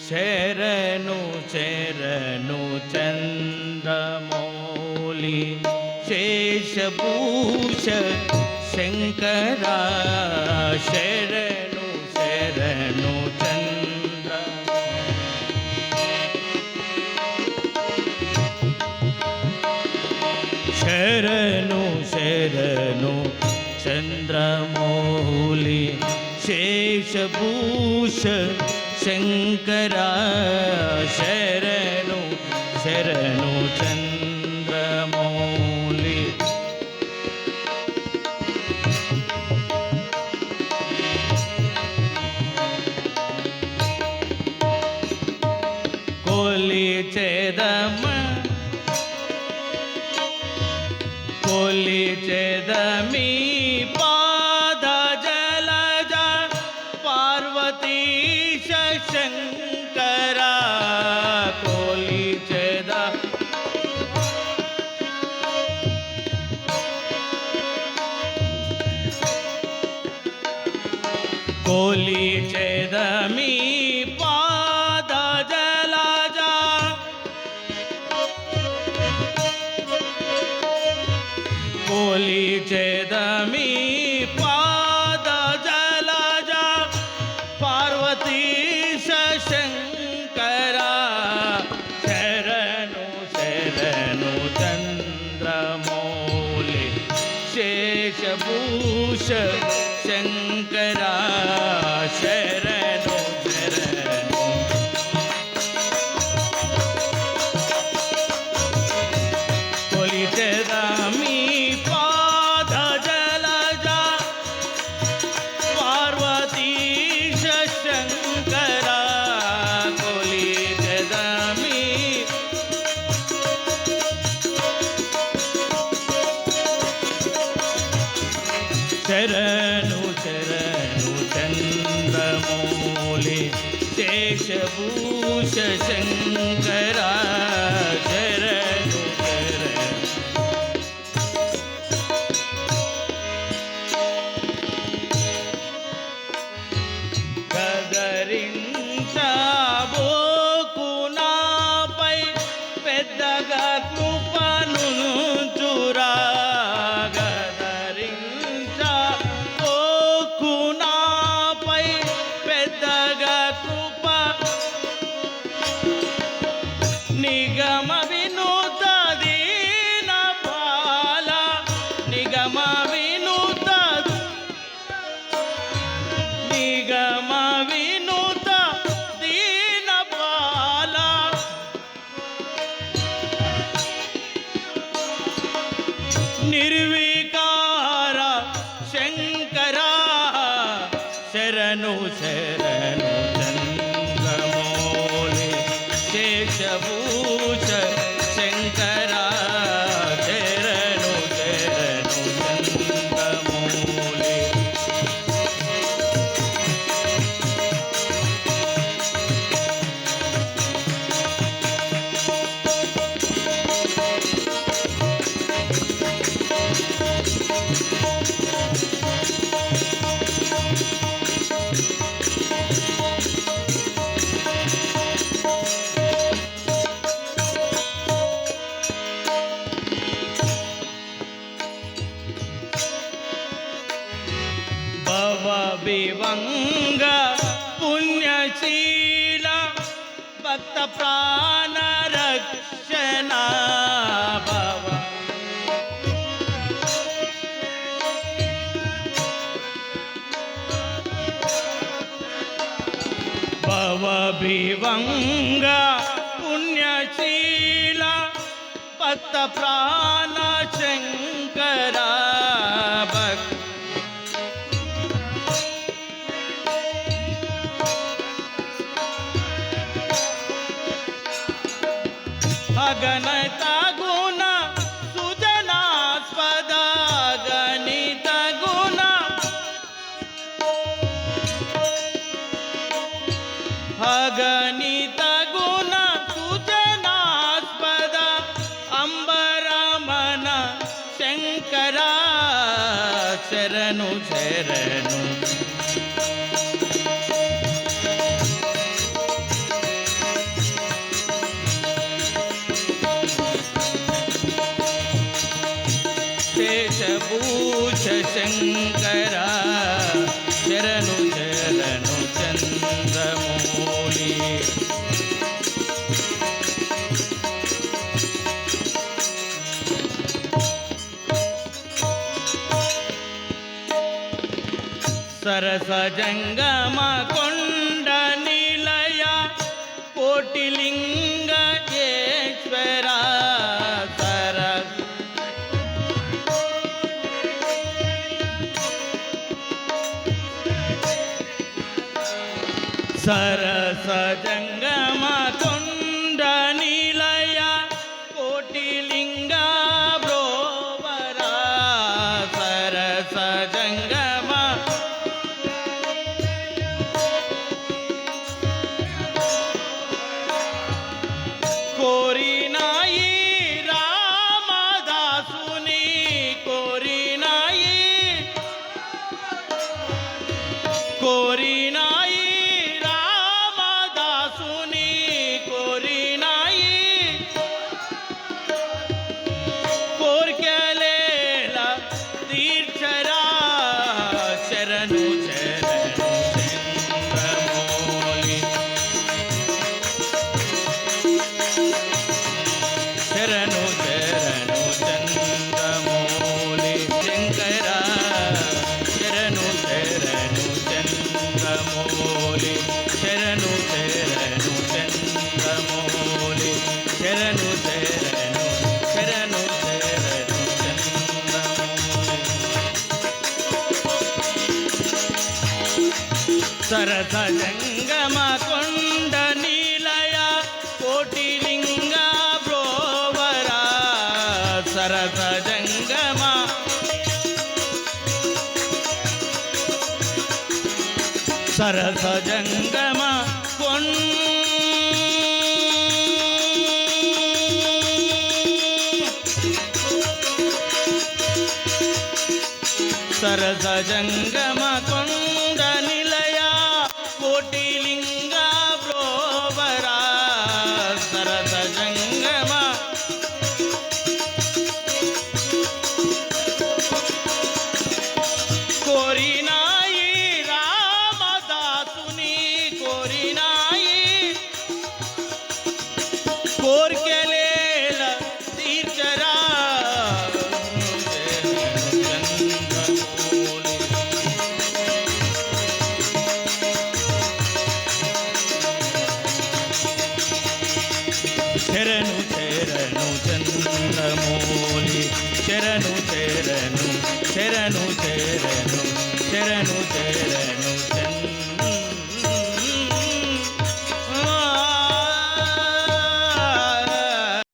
శరణు శరణు చంద్రమౌళి శేషభూష శంకరా శరణు శరణు చంద్ర శరణు శరణు చంద్రమౌళి శేషభూష శంకరా శరణు శరణు చంద్రమౌళి కొలిచెదమి పాద జలజ పార్వతీశ శంకరా కొలిచెదమి పాద జలజ కొలిచెదమి పాద జలజ పార్వతీశ శంకరా శరణు శరణు చంద్రమౌళి శేషభూష శంకరా శరణు శరణు కొలిచెదమి పాద జలజ పార్వతీశ శంకరా కొలిచెదమి శరణు శరణు చంద్రమౌళి శేషభూష శంకరా శరణు శరణు గదరించబోకునాపై పెద్దగా కృపనుంచురా గదరించబోకునాపై పెద్దగా కృప నిగమ వినూత దీన బాల నిగమ వినూత నిగమ వినూత దీన బాల నిర్వికార శంకరా శరణు శరణు చంద్రమౌళి శేషభూష శంకరా శరణు శరణు చంద్రమౌళి భవవివంగ పుణ్యశీల భక్త ప్రాణ రక్షణ భవ భవవివంగ పుణ్యశీల భక్త ప్రాణ శంకరా భక్త అగణిత గుణ సుజనాస్పద గణిత గుణ అగణిత గుణ సుజనాస్పద అంబరమణ శంకరా శరణు శరణు వేషభూష శంకర శరణు శరణు చంద్రమౌళి సరస జంగమ కొండ నిలయ కోటిలింగేశ్వర సరస జంగమ కొండ నిలయ కోటిలింగ బ్రోవర సరస జంగమ కోరినాయి రామదాసుని కోరినాయి కోరినాయి రామదాసుని కోరినాయి కోర్కెలేల తీర్చరా శరణు శరణు చంద్రమౌళి శరణు శరణు చంద్రమౌళి శంకర శరణు శరణు చంద్రమౌళి శరణు శరణు చంద్రమౌళి శరణు శరణు శరణు శరణు చంద్రమౌళి సరస జంగమ కొండ నిలయ కోటిలింగ బ్రోవర సరస జంగమ సరస జంగమ సరస జంగమ కొండ నిలయ కోటిలింగ బ్రోవర సరస జంగమ కోరినాయి రామదాసుని కోరినాయి కోర్కెలేల తీర్చరా శరణు శరణు చంద్రమౌళి శరణు శరణు శరణు శరణు